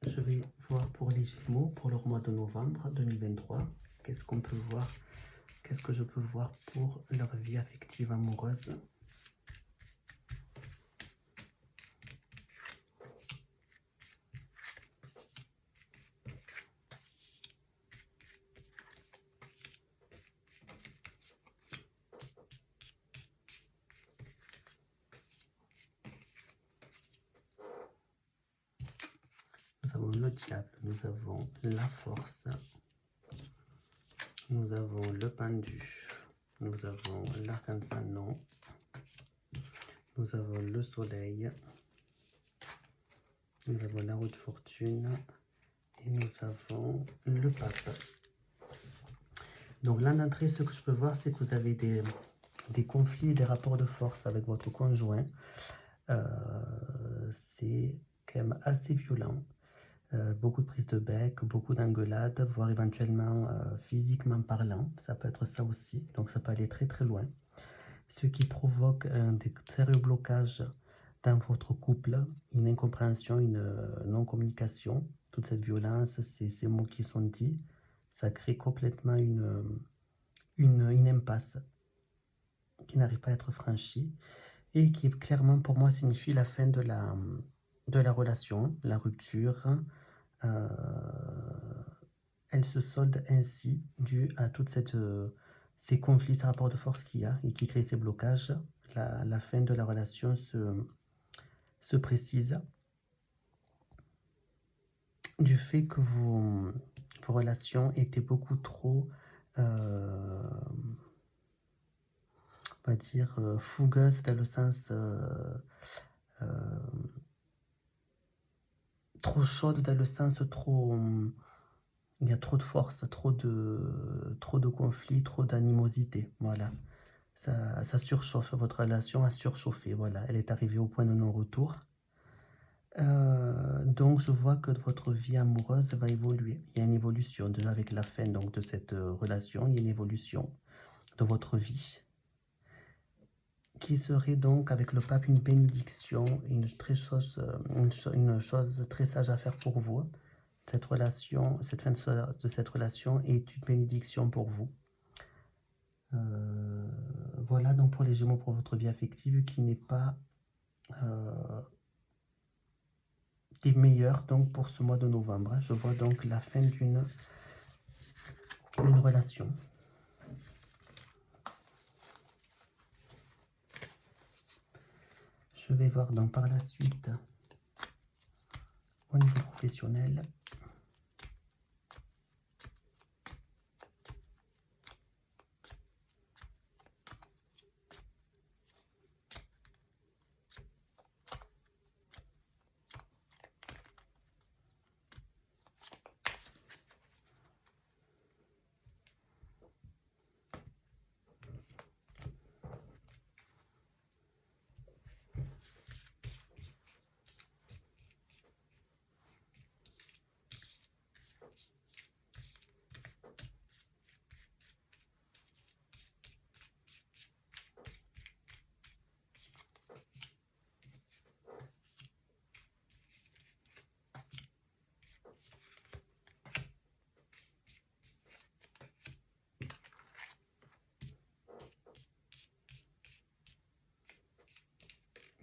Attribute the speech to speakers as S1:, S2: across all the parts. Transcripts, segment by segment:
S1: je vais voir pour les Gémeaux, pour leur mois de novembre 2023. Qu'est-ce qu'on peut voir? Qu'est-ce que je peux voir pour leur vie affective amoureuse? Nous avons le diable, nous avons la force, nous avons le pendu, nous avons l'arc-en-ciel, nous avons le soleil, nous avons la roue de fortune et nous avons le pape. Donc là d'entrée, ce que je peux voir, c'est que vous avez des conflits et des rapports de force avec votre conjoint. C'est quand même assez violent. Beaucoup de prises de bec, beaucoup d'engueulades, voire éventuellement physiquement parlant. Ça peut être ça aussi, donc ça peut aller très très loin. Ce qui provoque des sérieux blocages dans votre couple, une incompréhension, une non-communication. Toute cette violence, ces mots qui sont dits, ça crée complètement une impasse qui n'arrive pas à être franchie et qui clairement pour moi signifie la fin de la relation, la rupture. Elle se solde ainsi dû à toutes ces conflits, ces rapports de force qu'il y a et qui créent ces blocages. La fin de la relation se précise du fait que vos relations étaient beaucoup trop, on va dire, fougueuses dans le sens trop chaudes, dans le sens trop... il y a trop de force, trop de conflits, trop d'animosité, voilà. Ça surchauffe, votre relation a surchauffé, voilà. Elle est arrivée au point de non-retour. Donc je vois que votre vie amoureuse va évoluer. Il y a une évolution déjà avec la fin donc, de cette relation, il y a une évolution de votre vie qui serait donc avec le pape une bénédiction, une chose très sage à faire pour vous. Cette relation, cette fin de cette relation est une bénédiction pour vous. Voilà donc pour les Gémeaux, pour votre vie affective qui n'est pas des meilleures donc pour ce mois de novembre. Je vois donc la fin d'une relation. Je vais voir donc par la suite au niveau professionnel.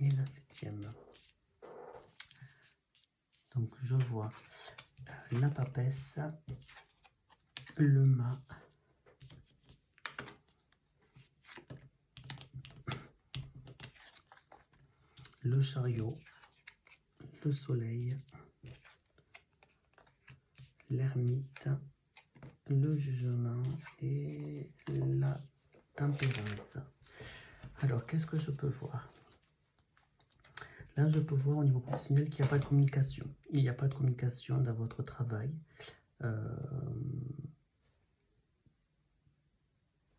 S1: Et la 7e. Donc je vois la papesse, le mât, le chariot, le soleil, l'ermite, le jugement et la tempérance. Alors qu'est-ce que je peux voir? Là, je peux voir au niveau professionnel qu'il n'y a pas de communication. Il n'y a pas de communication dans votre travail.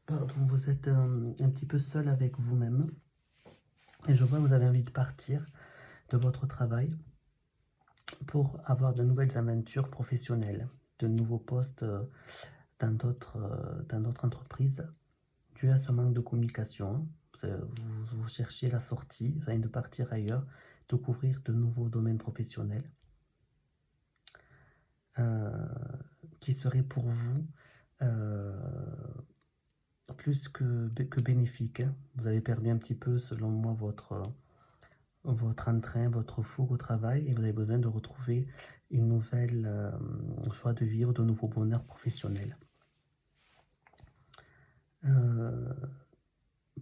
S1: Pardon, vous êtes un petit peu seul avec vous-même. Et je vois que vous avez envie de partir de votre travail pour avoir de nouvelles aventures professionnelles, de nouveaux postes dans d'autres entreprises, dû à ce manque de communication. Vous cherchez la sortie, vous allez de partir ailleurs, découvrir de nouveaux domaines professionnels. qui serait pour vous plus que bénéfique, hein. Vous avez perdu un petit peu, selon moi, votre entrain, votre fougue au travail, et vous avez besoin de retrouver une nouvelle joie de vivre, de nouveaux bonheurs professionnels.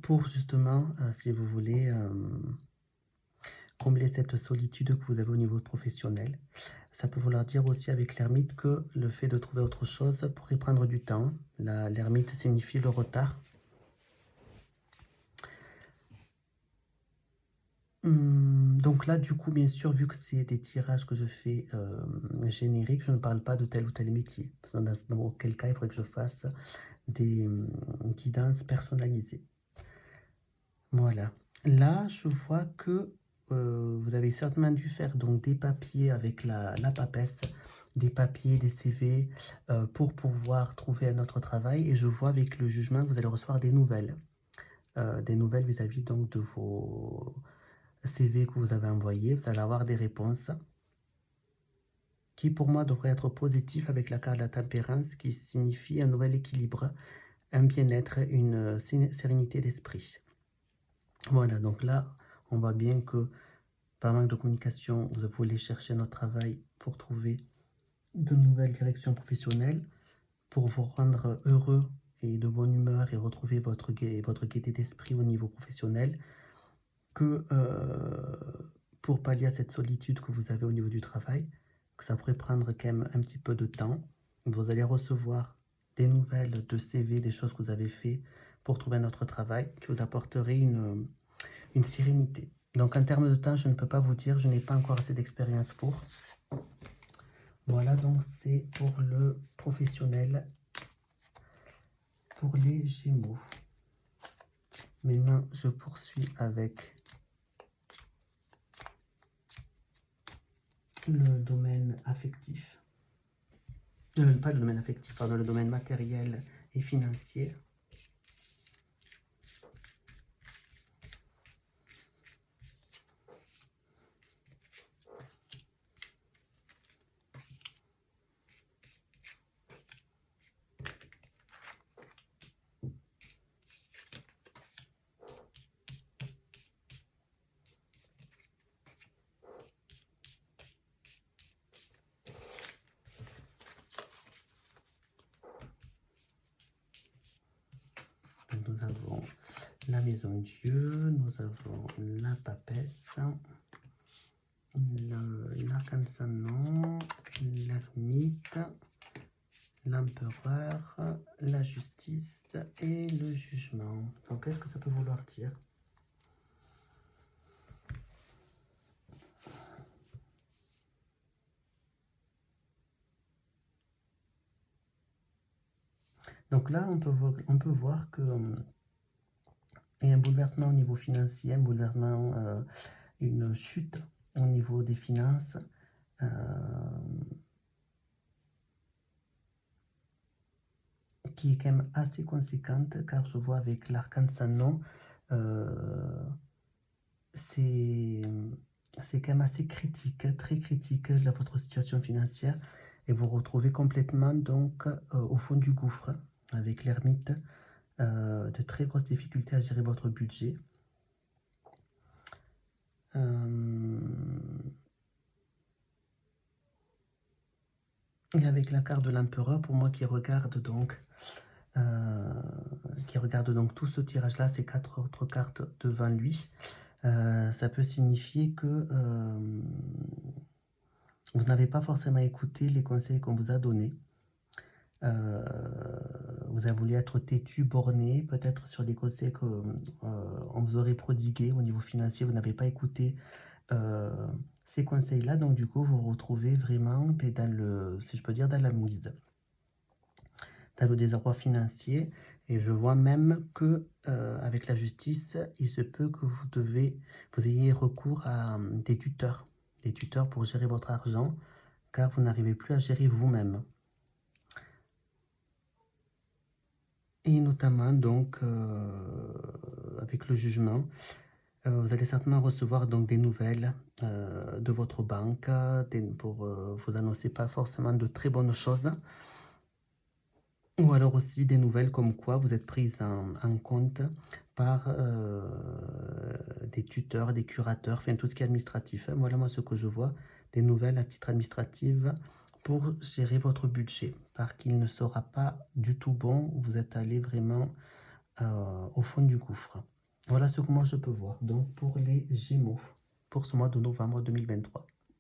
S1: Pour justement, si vous voulez, combler cette solitude que vous avez au niveau professionnel, ça peut vouloir dire aussi avec l'ermite que le fait de trouver autre chose pourrait prendre du temps. L'ermite signifie le retard. Donc là, du coup, bien sûr, vu que c'est des tirages que je fais génériques, je ne parle pas de tel ou tel métier. Dans auquel cas, il faudrait que je fasse des guidances personnalisées. Voilà. Là, je vois que vous avez certainement dû faire donc des papiers avec la papesse, des papiers, des CV pour pouvoir trouver un autre travail. Et je vois avec le jugement que vous allez recevoir des nouvelles vis-à-vis donc de vos CV que vous avez envoyés. Vous allez avoir des réponses qui pour moi devraient être positifs avec la carte de la tempérance qui signifie un nouvel équilibre, un bien-être, une sérénité d'esprit. Voilà, donc là, on voit bien que par manque de communication, vous voulez chercher notre travail pour trouver de nouvelles directions professionnelles, pour vous rendre heureux et de bonne humeur et retrouver votre gaieté d'esprit au niveau professionnel, que pour pallier à cette solitude que vous avez au niveau du travail, que ça pourrait prendre quand même un petit peu de temps. Vous allez recevoir des nouvelles de CV, des choses que vous avez fait pour trouver un autre travail, qui vous apporterait une sérénité. Donc en termes de temps, je ne peux pas vous dire, je n'ai pas encore assez d'expérience pour. Voilà, donc c'est pour le professionnel, pour les Gémeaux. Maintenant, je poursuis avec le domaine affectif. Pas le domaine affectif, pardon, le domaine matériel et financier. Nous avons la maison Dieu, nous avons la papesse, l'arcane-sans-nom, l'ermite, l'empereur, la justice et le jugement. Donc, qu'est-ce que ça peut vouloir dire? Donc là, on peut voir que il y a un bouleversement au niveau financier, un bouleversement, une chute au niveau des finances. Qui est quand même assez conséquente, car je vois avec l'arcane sans nom, c'est quand même assez critique, très critique, votre situation financière, et vous retrouvez complètement donc au fond du gouffre, avec l'ermite, de très grosses difficultés à gérer votre budget. Et avec la carte de l'empereur, pour moi qui regarde donc tout ce tirage-là, ces 4 autres cartes devant lui, ça peut signifier que vous n'avez pas forcément écouté les conseils qu'on vous a donnés. Vous avez voulu être têtu, borné, peut-être sur des conseils qu'on vous aurait prodigués au niveau financier. Vous n'avez pas écouté ces conseils-là. Donc du coup, vous vous retrouvez vraiment dans le, si je peux dire, dans la mouise, dans le désarroi financier. Et je vois même que avec la justice, il se peut que vous ayez recours à des tuteurs pour gérer votre argent, car vous n'arrivez plus à gérer vous-même. Et notamment donc avec le jugement, Vous allez certainement recevoir donc des nouvelles, de votre banque, pour, vous annoncer pas forcément de très bonnes choses. Ou alors aussi des nouvelles comme quoi vous êtes prise en compte par, des tuteurs, des curateurs, enfin tout ce qui est administratif, hein. Voilà moi ce que je vois, des nouvelles à titre administratif pour gérer votre budget, parce qu'il ne sera pas du tout bon. Vous êtes allé vraiment, heu, au fond du gouffre. Voilà ce que moi je peux voir donc pour les Gémeaux, pour ce mois de novembre 2023.